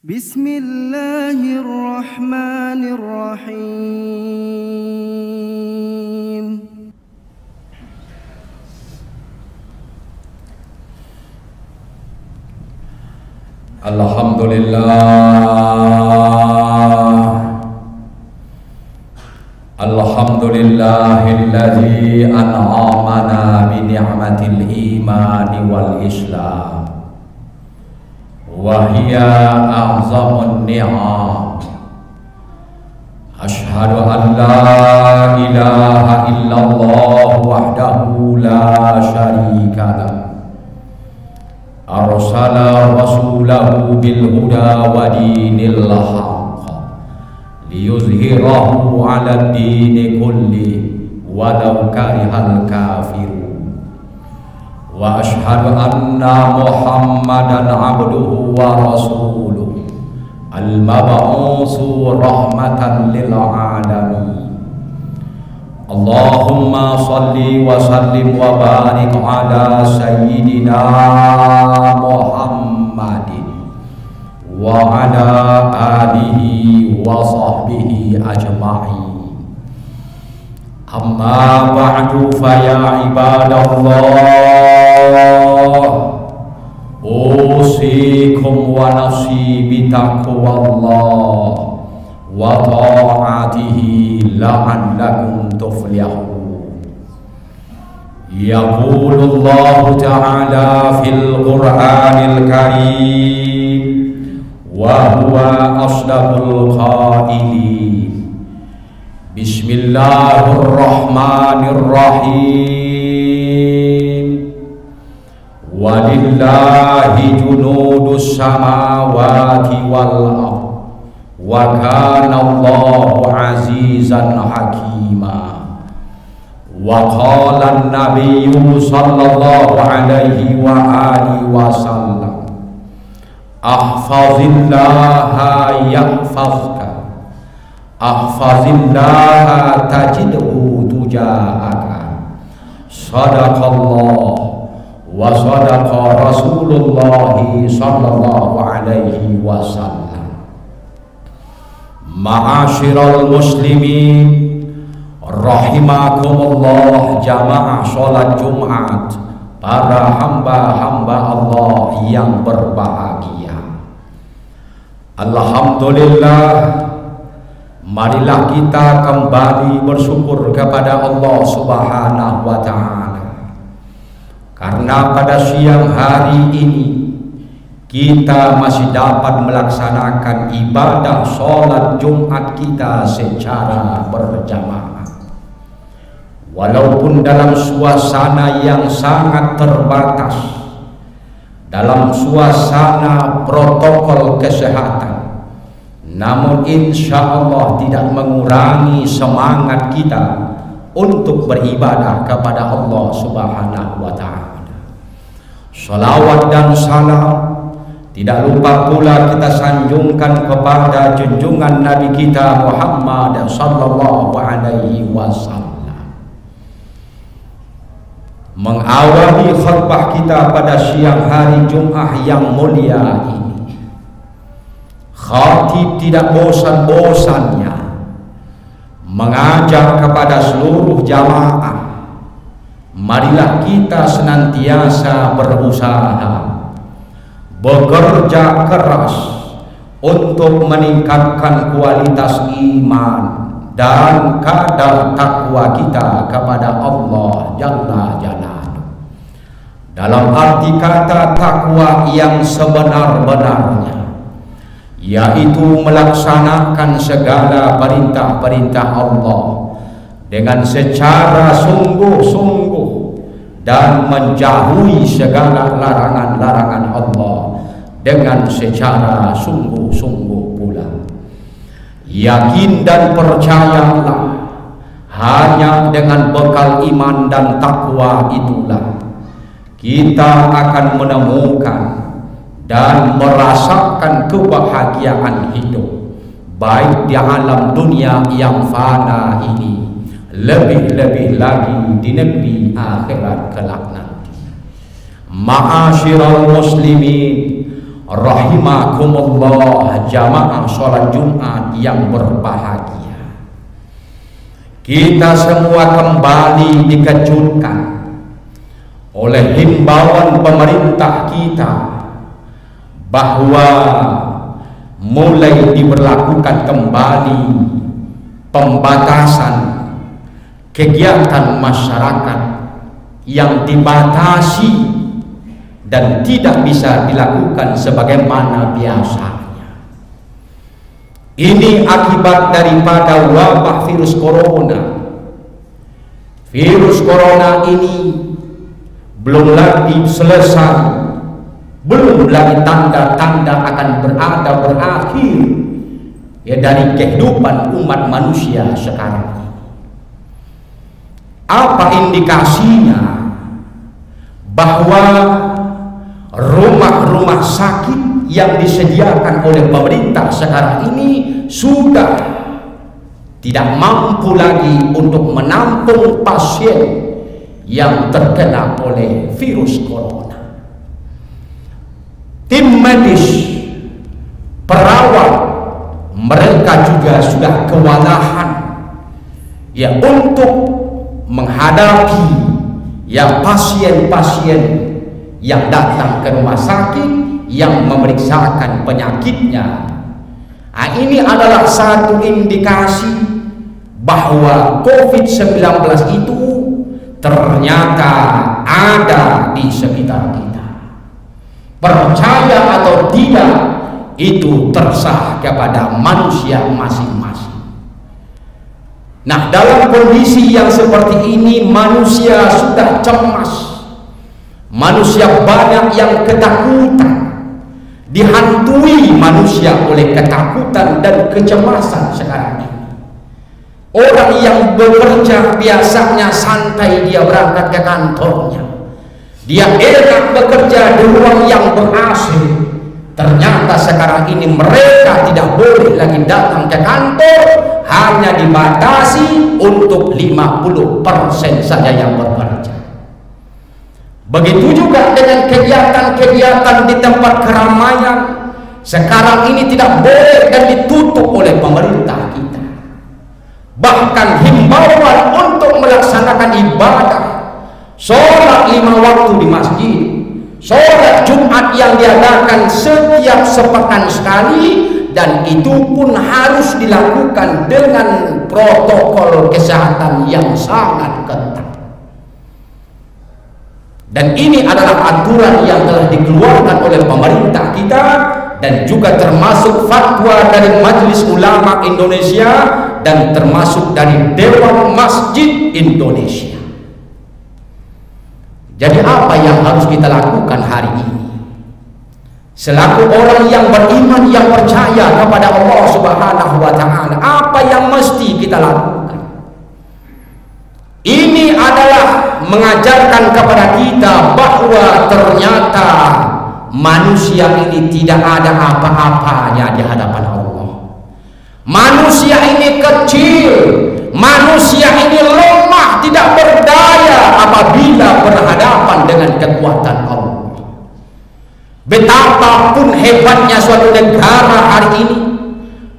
Bismillahirrahmanirrahim. Alhamdulillahilladzi an'amana bi ni'matil imani wal islam wa hiya a'zamun ni'am. Asyhadu an la ilaha illallah wahdahu la syarika lahu arsala rasulahu bil huda wa dinil haqq liyuzhirahu 'ala ad-dini kulli walau karihal kafirun. Wa asyhadu anna Muhammadan abduhu wa rasuluhu al-mab'utsu rahmatan lil 'alamin. Allahumma salli wa sallim wa barik ala sayyidina Muhammadin wa ala alihi wa sahbihi ajma'in. Amma ba'du fa ya ibadallah, usikum wa nafsi bi taqwallah wa ta'atihi la'allakum tuflihun. Yaqulullahu ta'ala fil Qur'anil Karim wa huwa asdaqul qailin. Bismillahirrahmanirrahim. Walillahi junudus samawati wal ardh wa kana Allahu azizan hakima. Wa qala an-nabiyyu sallallahu alaihi wa alihi wasallam, ahfazillaha yahfazka, ahfazillaha tajidhu tujahaka. Sadaqallah wa sadaqa Rasulullah sallallahu alaihi wasallam. Ma'asyiral muslimin rahimakumullah, jamaah sholat Jumat, para hamba-hamba Allah yang berbahagia. Alhamdulillah, marilah kita kembali bersyukur kepada Allah Subhanahu wa ta'ala, karena pada siang hari ini kita masih dapat melaksanakan ibadah sholat Jumat kita secara berjamaah, walaupun dalam suasana yang sangat terbatas, dalam suasana protokol kesehatan, namun insya Allah tidak mengurangi semangat kita untuk beribadah kepada Allah Subhanahu wa ta'ala. Salawat dan salam tidak lupa pula kita sanjungkan kepada junjungan Nabi kita Muhammad sallallahu alaihi wasallam. Mengawali khutbah kita pada siang hari Jumat yang mulia ini, khatib tidak bosan-bosannya mengajak kepada seluruh jamaah, marilah kita senantiasa berusaha, bekerja keras untuk meningkatkan kualitas iman dan kadar takwa kita kepada Allah Jalla Jalaluhu. Dalam arti kata takwa yang sebenar-benarnya, yaitu melaksanakan segala perintah-perintah Allah dengan secara sungguh-sungguh dan menjauhi segala larangan-larangan Allah dengan secara sungguh-sungguh pula. Yakin dan percayalah, hanya dengan bekal iman dan takwa itulah kita akan menemukan dan merasakan kebahagiaan hidup, baik di alam dunia yang fana ini, lebih-lebih lagi di negeri akhirat kelak nanti. Ma'asyiral muslimin rahimakumullah, jamaah sholat Jumat yang berbahagia. Kita semua kembali dikejutkan oleh himbauan pemerintah kita bahwa mulai diberlakukan kembali pembatasan kegiatan masyarakat yang dibatasi dan tidak bisa dilakukan sebagaimana biasanya. Ini akibat daripada wabah virus corona. Virus corona ini belum lagi selesai, belum lagi tanda-tanda akan berakhir ya dari kehidupan umat manusia sekarang ini. Apa indikasinya? Bahwa rumah-rumah sakit yang disediakan oleh pemerintah sekarang ini sudah tidak mampu lagi untuk menampung pasien yang terkena oleh virus corona. Tim medis, perawat, mereka juga sudah kewalahan ya untuk menghadapi ya pasien-pasien yang datang ke rumah sakit yang memeriksakan penyakitnya. Nah, ini adalah satu indikasi bahwa COVID-19 itu ternyata ada di sekitar kita. Percaya atau tidak, itu terserah kepada manusia masing-masing. Nah, dalam kondisi yang seperti ini manusia sudah cemas. Manusia banyak yang ketakutan, dihantui manusia oleh ketakutan dan kecemasan sekarang ini. Orang yang bekerja biasanya santai, dia berangkat ke kantornya, dia enak bekerja di ruang yang ber-AC. Ternyata sekarang ini mereka tidak boleh lagi datang ke kantor, hanya dibatasi untuk 50% saja yang bekerja. Begitu juga dengan kegiatan-kegiatan di tempat keramaian. Sekarang ini tidak boleh dan ditutup oleh pemerintah kita. Bahkan himbauan untuk melaksanakan ibadah, sholat 5 waktu di masjid, sholat Jumat yang diadakan setiap sepekan sekali, dan itu pun harus dilakukan dengan protokol kesehatan yang sangat ketat. Dan ini adalah aturan yang telah dikeluarkan oleh pemerintah kita dan juga termasuk fatwa dari Majelis Ulama Indonesia dan termasuk dari Dewan Masjid Indonesia. Jadi apa yang harus kita lakukan hari ini? Selaku orang yang beriman, yang percaya kepada Allah Subhanahu wa Ta'ala, apa yang mesti kita lakukan? Ini adalah mengajarkan kepada kita bahwa ternyata manusia ini tidak ada apa-apanya di hadapan Allah. Manusia ini kecil, manusia ini lemah, tidak berdaya apabila berhadapan dengan kekuatan Allah. Betapapun hebatnya suatu negara hari ini,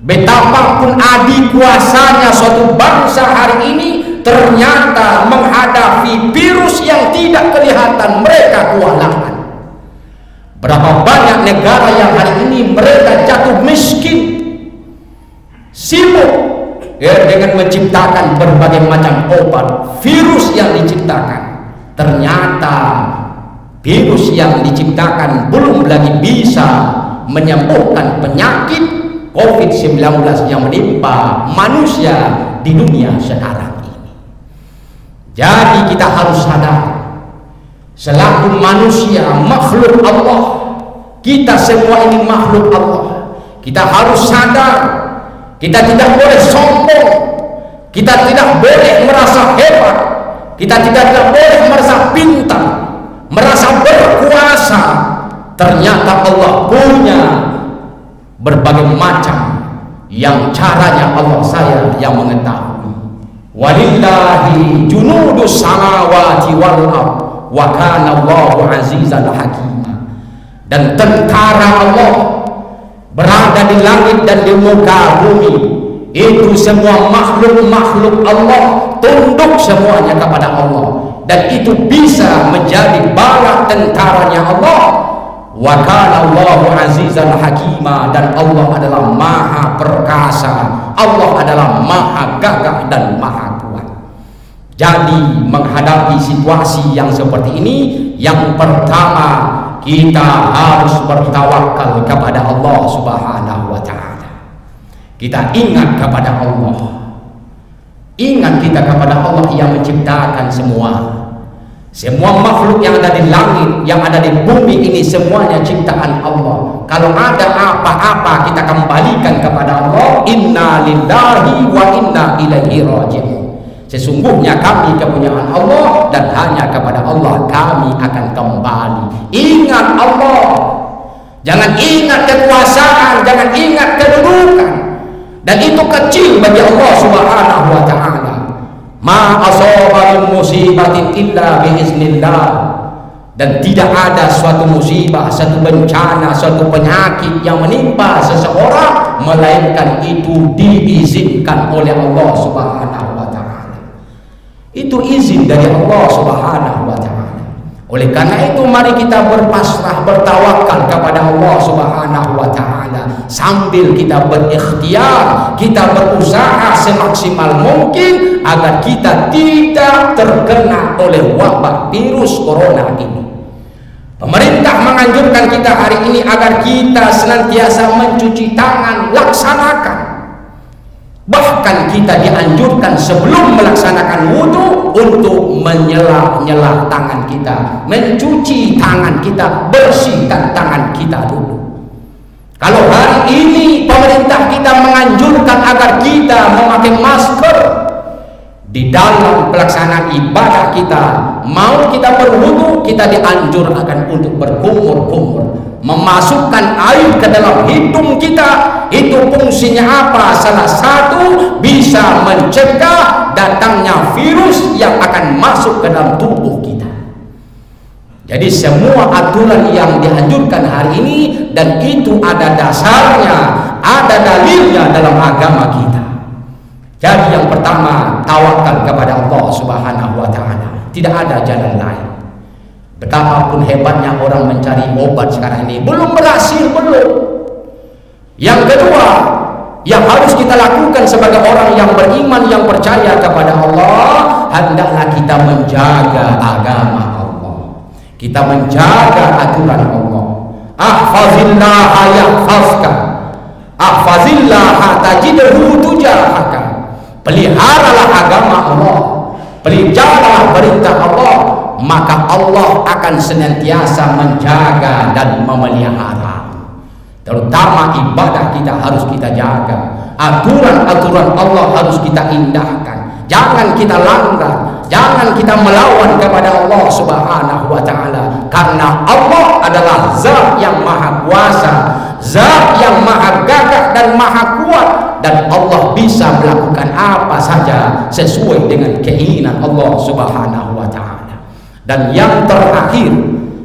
betapapun adikuasanya suatu bangsa hari ini, ternyata menghadapi virus yang tidak kelihatan mereka kewalahan. Berapa banyak negara yang hari ini mereka jatuh miskin, sibuk ya, dengan menciptakan berbagai macam obat virus yang diciptakan. Ternyata virus yang diciptakan belum lagi bisa menyembuhkan penyakit COVID-19 yang menimpa manusia di dunia sekarang. Jadi kita harus sadar, selaku manusia makhluk Allah, kita semua ini makhluk Allah. Kita harus sadar, kita tidak boleh sombong, kita tidak boleh merasa hebat, kita tidak boleh merasa pintar, merasa berkuasa. Ternyata Allah punya berbagai macam yang caranya Allah saya yang mengetahui. Walillahi junudus samawati wal ardh wa kana Allahu azizan hakima. dan tentara Allah berada di langit dan di muka bumi. Itu semua makhluk-makhluk Allah tunduk semuanya kepada Allah, dan itu bisa menjadi bala tentaranya Allah. Wa kana Allahu azizan hakima, dan Allah adalah maha perkasa, Allah adalah maha gagah dan maha kuat. Jadi menghadapi situasi yang seperti ini, yang pertama kita harus bertawakal kepada Allah Subhanahu wa ta'ala. Kita ingat kepada Allah, ingat kita kepada Allah yang menciptakan semua makhluk yang ada di langit, yang ada di bumi ini, semuanya ciptaan Allah. Kalau ada apa-apa kita kembalikan kepada Allah. Inna lillahi wa inna ilaihi raji'un. Sesungguhnya kami kepunyaan Allah, dan hanya kepada Allah kami akan kembali. Ingat Allah, jangan ingat kekuasaan, jangan ingat kedudukan, dan itu kecil bagi Allah Subhanahu wa ta'ala. Ma asaba min musibatin illa biiznillah, dan tidak ada suatu musibah, satu bencana, suatu penyakit yang menimpa seseorang melainkan itu diizinkan oleh Allah Subhanahu wa ta'ala. Itu izin dari Allah Subhanahu wa ta'ala. Oleh karena itu mari kita berpasrah, bertawakal kepada Allah Subhanahu wa ta'ala, sambil kita berikhtiar, kita berusaha semaksimal mungkin agar kita tidak terkena oleh wabah virus corona ini. Pemerintah menganjurkan kita hari ini agar kita senantiasa mencuci tangan, laksanakan. Bahkan kita dianjurkan sebelum melaksanakan wudhu untuk menyelah-nyelah tangan kita, mencuci tangan kita, bersihkan tangan kita dulu. Kalau hari ini pemerintah kita menganjurkan agar kita memakai masker di dalam pelaksanaan ibadah kita, mau kita berwudhu, kita dianjurkan untuk berkumur-kumur, memasukkan air ke dalam hidung kita. Itu fungsinya apa? Salah satu, bisa mencegah datangnya virus yang akan masuk ke dalam tubuh kita. Jadi semua aturan yang dianjurkan hari ini, dan itu ada dasarnya, ada dalilnya dalam agama kita. Jadi yang pertama, tawakal kepada Allah Subhanahu wa ta'ala. Tidak ada jalan lain. Betapapun hebatnya orang mencari obat sekarang ini, belum berhasil, belum. Yang kedua yang harus kita lakukan sebagai orang yang beriman, yang percaya kepada Allah, hendaklah kita menjaga agama Allah, kita menjaga aturan Allah. Ahfazillaha yahfazka, ahfazillaha tajidhu tujahaka. Peliharalah agama Allah, peliharalah perintah Allah, maka Allah akan senantiasa menjaga dan memelihara. Terutama ibadah kita harus kita jaga, aturan-aturan Allah harus kita indahkan, jangan kita langgar, jangan kita melawan kepada Allah Subhanahu wa ta'ala. Karena Allah adalah zat yang maha kuasa, zat yang maha gagah dan maha kuat, dan Allah bisa melakukan apa saja sesuai dengan keinginan Allah Subhanahu wa ta'ala. Dan yang terakhir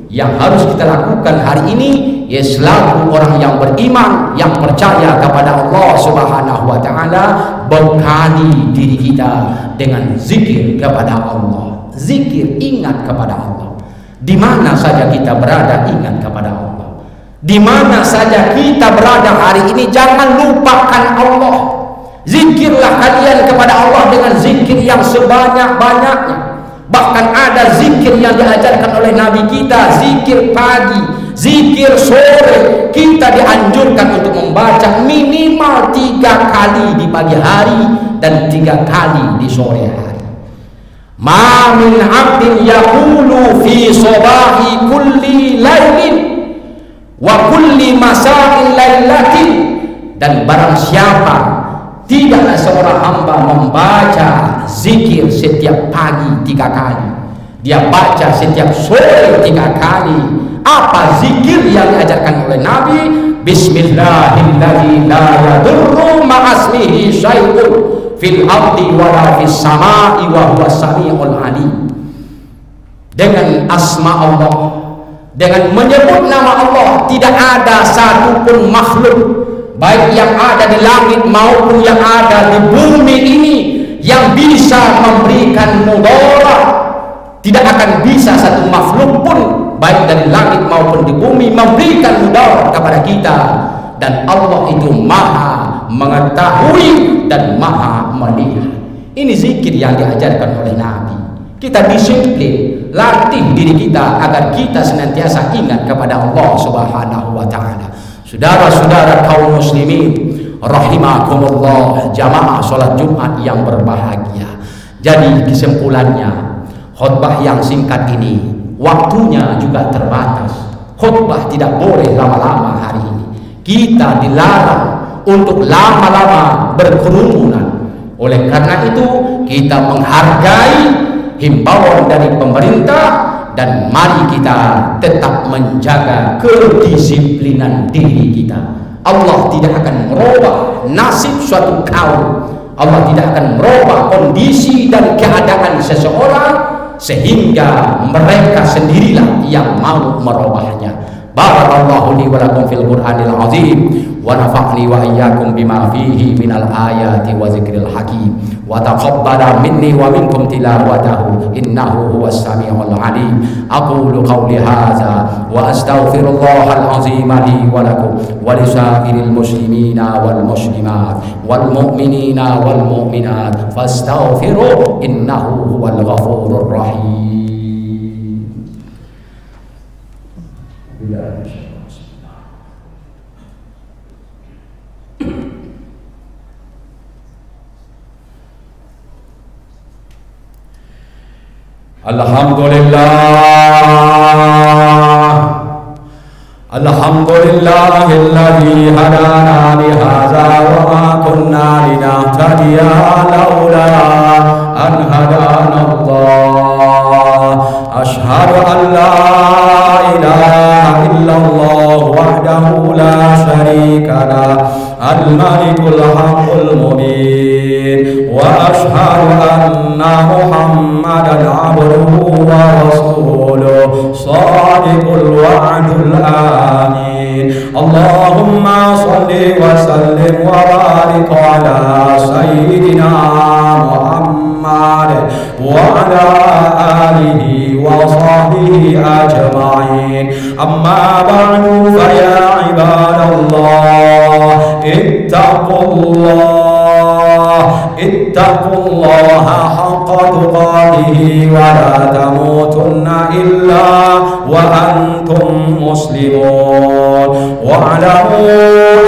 yang harus kita lakukan hari ini, ya selaku orang yang beriman, yang percaya kepada Allah Subhanahu wa ta'ala, bekali diri kita dengan zikir kepada Allah. Zikir, ingat kepada Allah. Di mana saja kita berada, ingat kepada Allah. Di mana saja kita berada hari ini, jangan lupakan Allah. Zikirlah kalian kepada Allah dengan zikir yang sebanyak-banyaknya. Bahkan ada zikir yang diajarkan oleh Nabi kita, zikir pagi, zikir sore. Kita dianjurkan untuk membaca minimal 3 kali di pagi hari dan 3 kali di sore hari. Ma min 'abdin yaqulu fi sabahi kulli lailin wa kulli masa'in lailatin, dan barang siapa tidaklah seorang hamba membaca zikir setiap pagi 3 kali, dia baca setiap sore 3 kali. Apa zikir yang diajarkan oleh Nabi? Bismillahirrahmanirrahim, la yadurru ma'asmihi syai'un fil ardi wala fis sama'i wa huwas sami'ul alim. Dengan asma Allah, dengan menyebut nama Allah, tidak ada satupun makhluk baik yang ada di langit maupun yang ada di bumi ini yang bisa memberikan mudarat. Tidak akan bisa satu makhluk pun baik dari langit maupun di bumi memberikan mudarat kepada kita. Dan Allah itu maha mengetahui dan maha melihat. Ini zikir yang diajarkan oleh Nabi. Kita disiplin, latih diri kita agar kita senantiasa ingat kepada Allah Subhanahu wa taala. Saudara-saudara kaum muslimin rahimakumullah, jamaah salat Jumat yang berbahagia. Jadi kesimpulannya, khutbah yang singkat ini waktunya juga terbatas. Khutbah tidak boleh lama-lama hari ini. Kita dilarang untuk lama-lama berkerumunan. Oleh karena itu kita menghargai himbauan dari pemerintah dan mari kita tetap menjaga kedisiplinan diri kita. Allah tidak akan merubah nasib suatu kaum. Allah tidak akan merubah kondisi dan keadaan seseorang sehingga mereka sendirilah yang mau merubahnya. Barakallahu li wa lakum fil Qur'anil azim wa nafa'ni wa iyyakum bima fihi minal ayati wa zikril hakim wa taqabbala minni wa minkum tilawatahu innahu huwas samiul alim. Aqulu qawli hadza wa astaghfirullahal azim li wa lakum wa lisairil muslimina wal muslimat wal mu'minina wal mu'minat fastaghfiruhu innahu huwal ghafurur rahim. Alhamdulillahilladzi hadana li hadza wa ma kunna linahtadiya laula an hadana Allah. Ashhadu an la ilaha illallah wahdahu la syarika lah, al-malikul haqqul mubin, wa ashhadu anna Muhammadan abduhu wa rasuluh, shadiqul wa'dul amin. Allahumma salli wa sallim wa barik ala sayyidina Muhammad wa ala alihi wa sahbihi ajma'in. Amma ba'du fa ya ibadallah ittaqullaha haqqa tuqatih wa la tamutunna illa wa antum muslimun. Wa'lamu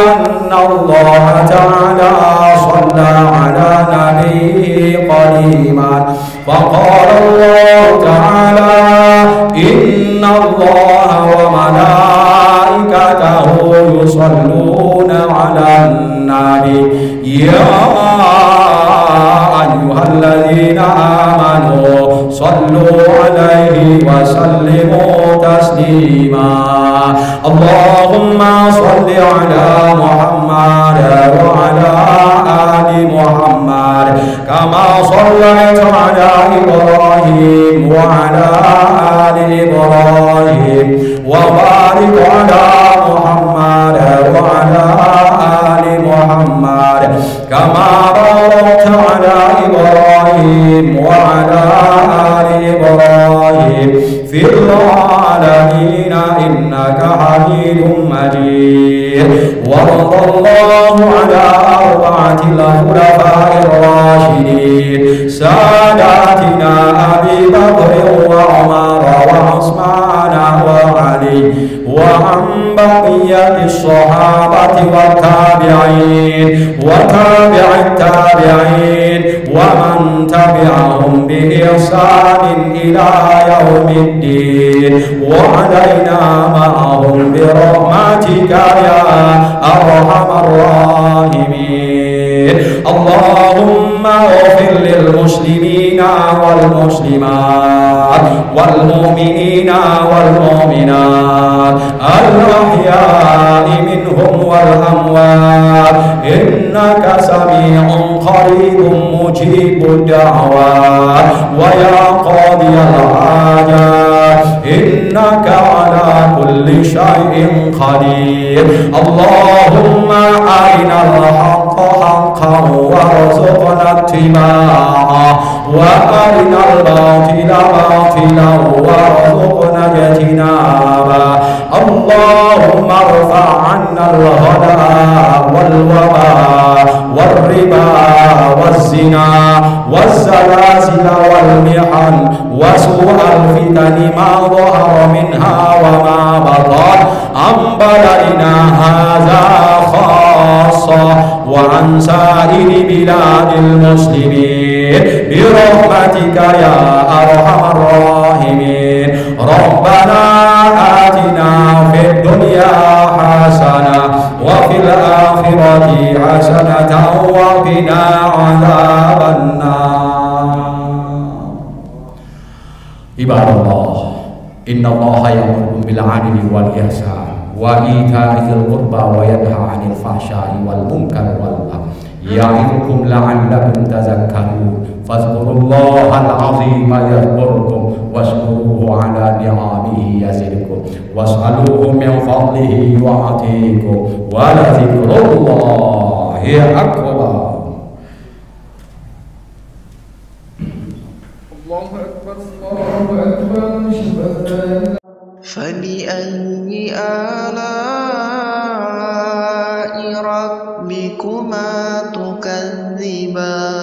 anna Allah ta'ala shalla ala nabiyyi qadiman faqala Allah ta'ala inna Allah wa malaikatahu yusalluna ala nabi ya ayyuhalladzina amanu sallu alaihi wa sallimu taslima. Allahumma salli ala Muhammad wa ala ali Muhammad kama sallaita ala Ibrahim wa ala ali Ibrahim wa barik ala Muhammad wa ala ali Muhammad kama barakta ala Ibrahim wa ala ali Ibrahim fil alamin innaka Hamidum Majid. Warḍallahu ala arba'atil khulafa'ir rasyidin sadatina Abi Bakr wa Umar wa Utsman wa Ali wa an baqiyatis sahabati wa tabi'in wa tabi'it tabi'in wa man tabi'ahum bi ihsanin ila yaumiddin wa alaina ma'ahum bi rahmatika ya arhamar rahimin. Allahumma ighfir lil muslimina wal muslimat wal mu'minina wal mu'minat al ahya'i minhum wal amwat innaka sami'un qaribun mujibud da'wat wa ya qadiyal hajat إنك على كل شيء قدير. اللهم أرنا الحق حقا وارزقنا اتباعه، وأرنا الباطل باطلا وارزقنا اجتنابه. اللهم ارفع عنا الغلاء والوباء والربا والزنا والزلازل والمحن وسوء الفتن ما ظهر منها وما بطن عن بلدنا هذا خاصة وعن سائر بلاد المسلمين برحمتك يا أرحم الراحمين. ربنا آتنا في الدنيا حسنة وفي الآخرة حسنة وقنا عذاب النار. عباد الله، إن الله يأمركم بالعدل والإحسان وإيتاء ذي القربى وينهى عن الفحشاء والمنكر والبغي يعظكم لعلكم تذكرون. فاذكروا الله العظيم يذكركم واشكروه على نعمه يزدكم واسألوه من فضله يعطيكم ولذكر الله أكبر. الله أكبر الله أكبر. فبأي آلاء ربكما تكذبان